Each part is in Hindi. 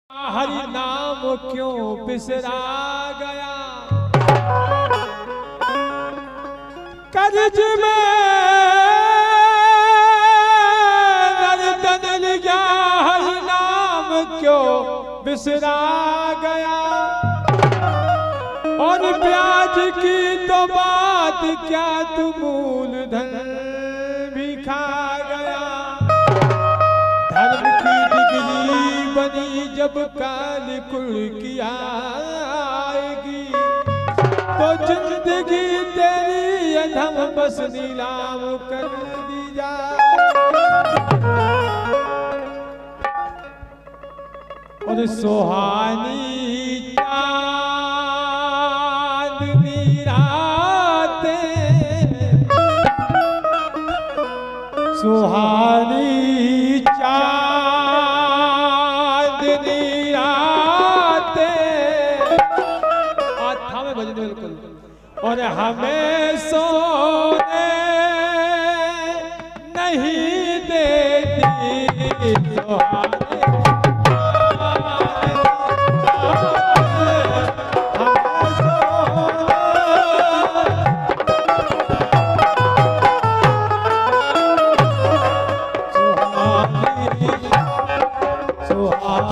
हरि नाम क्यों बिसरा गया, कर्ज में नर्तन लिया हरि नाम क्यों बिसरा गया। और ब्याज की तो बात क्या तू मूलधन भी खा गया। धर्म की डिग्री बनी जब काल कुल की आएगी, तो जिंदगी तेरी अधम बस नीलाम कर दी जाए। और सुहानी चांदनी रातें, सुहानी चांदनी रातें, आत्मा में भजन बिल्कुल। और हमें सोने नहीं देती सुहानी,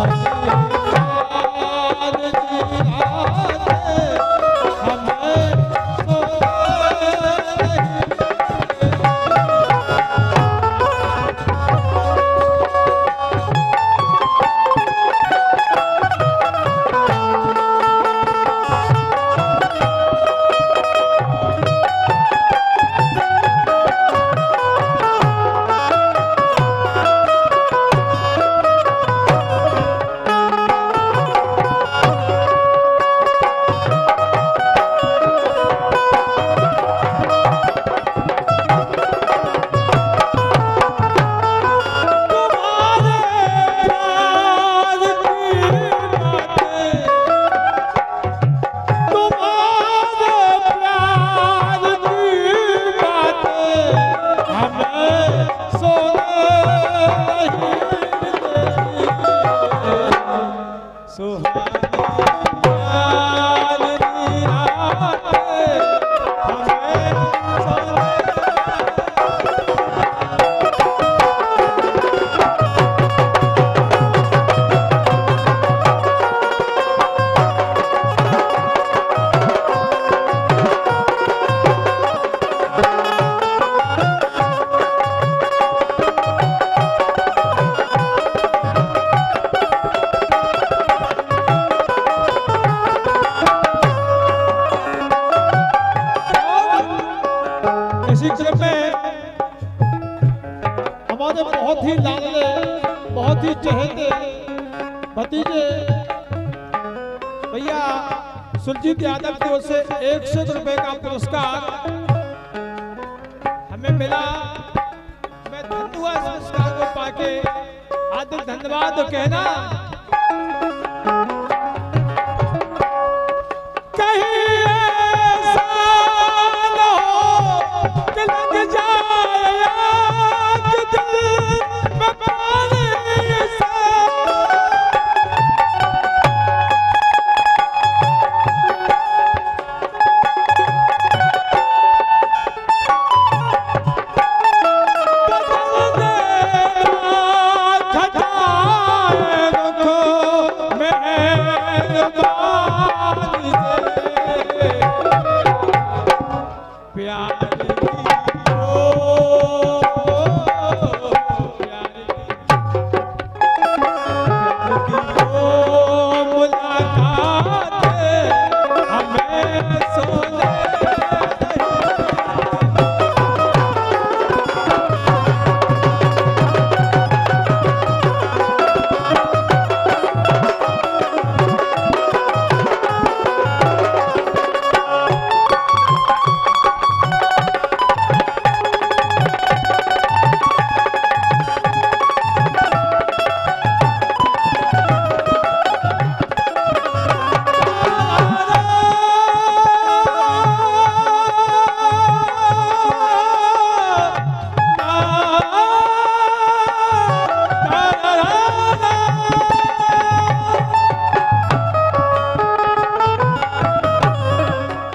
हमारे बहुत ही लाडले, बहुत ही चहेते भतीजे भैया सुरजीत यादव की ओर से 100 रुपए का पुरस्कार हमें मिला। मैं धन्य हुआ इस पुरस्कार को पाके, हार्दिक धन्यवाद कहना।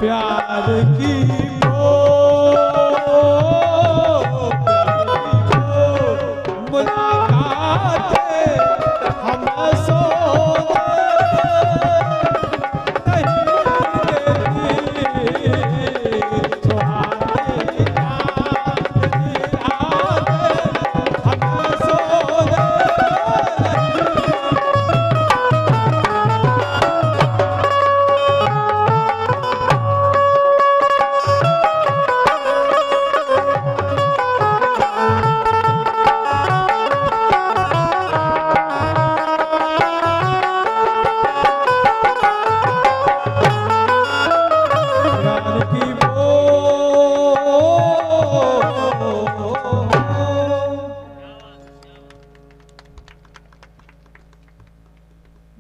प्यार की मुलाकात हम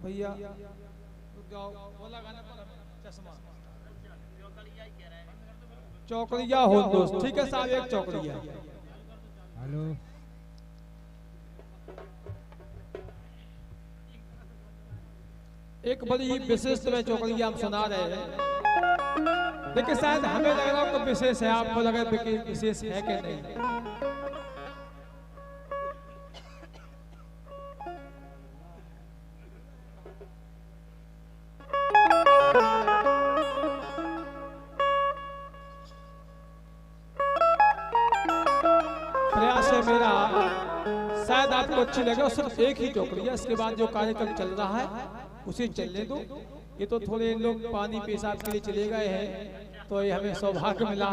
भैया चौकड़िया हो दोस्त। ठीक है साहब, एक चौकड़िया। हेलो एक बड़ी ही विशिष्ट में चौकड़िया हम सुना रहे हैं, लेकिन शायद हमें लग रहा है विशेष है, आपको लग रहा है विशेष है कि नहीं। प्रयास है मेरा, शायद आपको अच्छी लगे। सिर्फ एक ही चौकड़ी है, इसके बाद जो कार्यक्रम चल रहा है उसे चलने दो। ये तो थोड़े लोग पानी पेशाब के लिए चले गए हैं, तो ये हमें सौभाग्य मिला,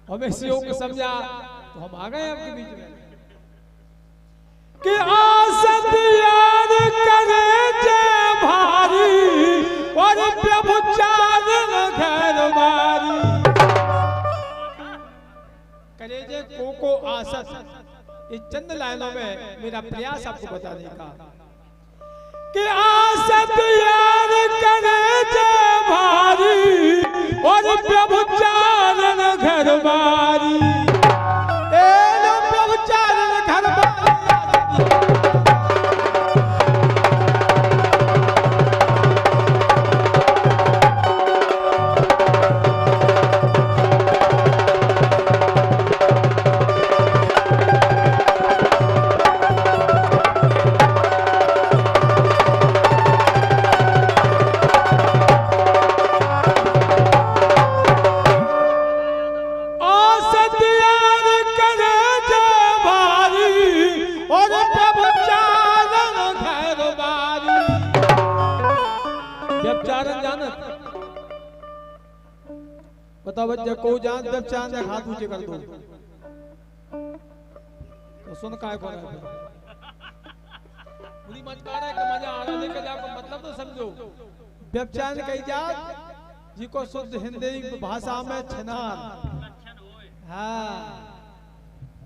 हमें योग समझा तो हम आ गए आपके बीच में। कि आसत यार करे जय भारी और व्यभिचार घर मारी। करे जय को आसत, इस चंद लाइनों में मेरा प्रयास आपको बताने का कि आसत यार करे जय भारी और व्यभिचार घर मारी। व्यभिचार घर मारी बताओ बच्चा को जान जब चांद हाथ ऊंचे कर दो तो सुन काय को पूरी मत कर रहा है कि मजा आ रहा है, लेकिन आपको मतलब तो समझो। व्यभिचार कही जात जिको शुद्ध हिंदी भाषा में छनार। हाँ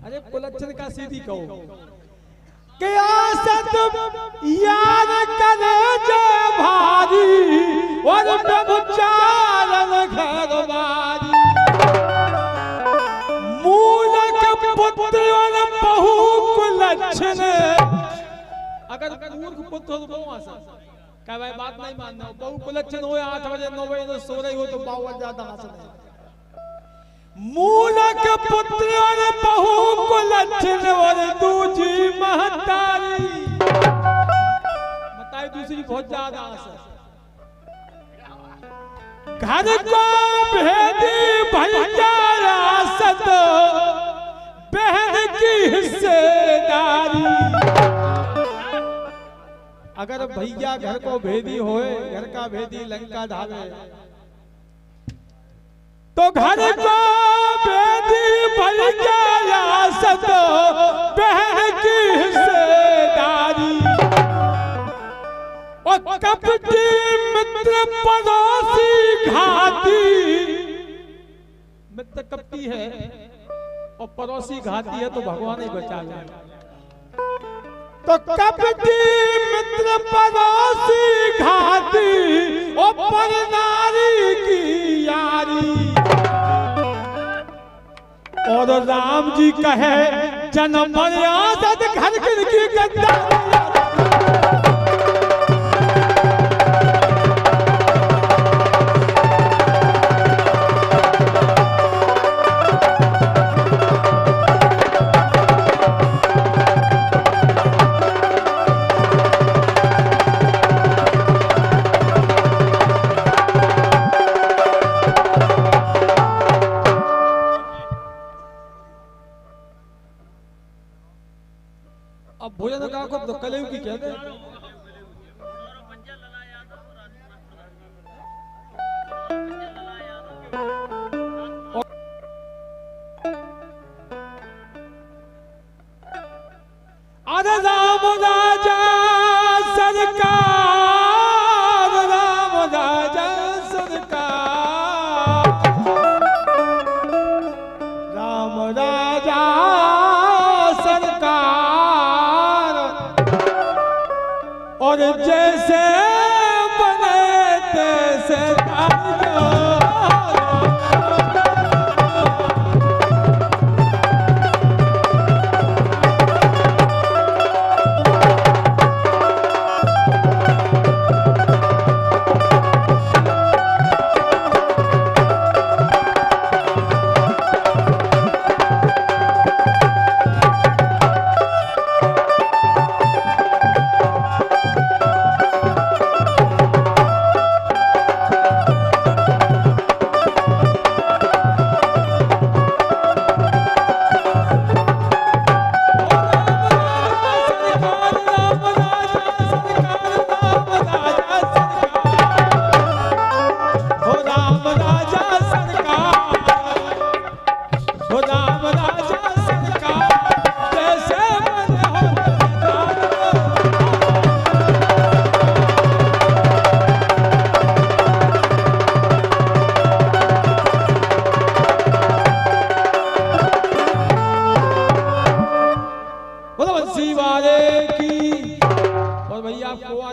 अरे कुलच्छन का सीधी कहो कि आसत यार करे जय भारी और व्यभिचार घर मारी। मूलक पुत्र और बहु कुलच्छन, अगर मूर्ख पुत्र हो तो बहु आसा क्या भाई बात नहीं मानना। बहु कुलच्छन हो 8 बजे 9 बजे तो सो रही हो तो 52 ज्यादा आसन है। मूलक पुत्र और बहु कुलच्छन और दूजी महतारी। बताई दूसरी बहुत ज्यादा आसन। घर को भेदी भैया रासत बहन की हिस्सेदारी। अगर भैया घर को भेदी होए, घर का भेदी लंका ढावे, तो घर को भेदी भैया रासत बहन की हिस्सेदारी। और कपटी मित्र पड़ोसी घाती। मित्र कपटी है और पड़ोसी घाती है तो भगवान ही बचा ले। तो कपटी मित्र पड़ोसी घाती और पर नारी की यारी। और राम जी कहे जन्म मर्यादा घर की गद्दारी। बोलो बंसी वाले की। और भैया आपको आ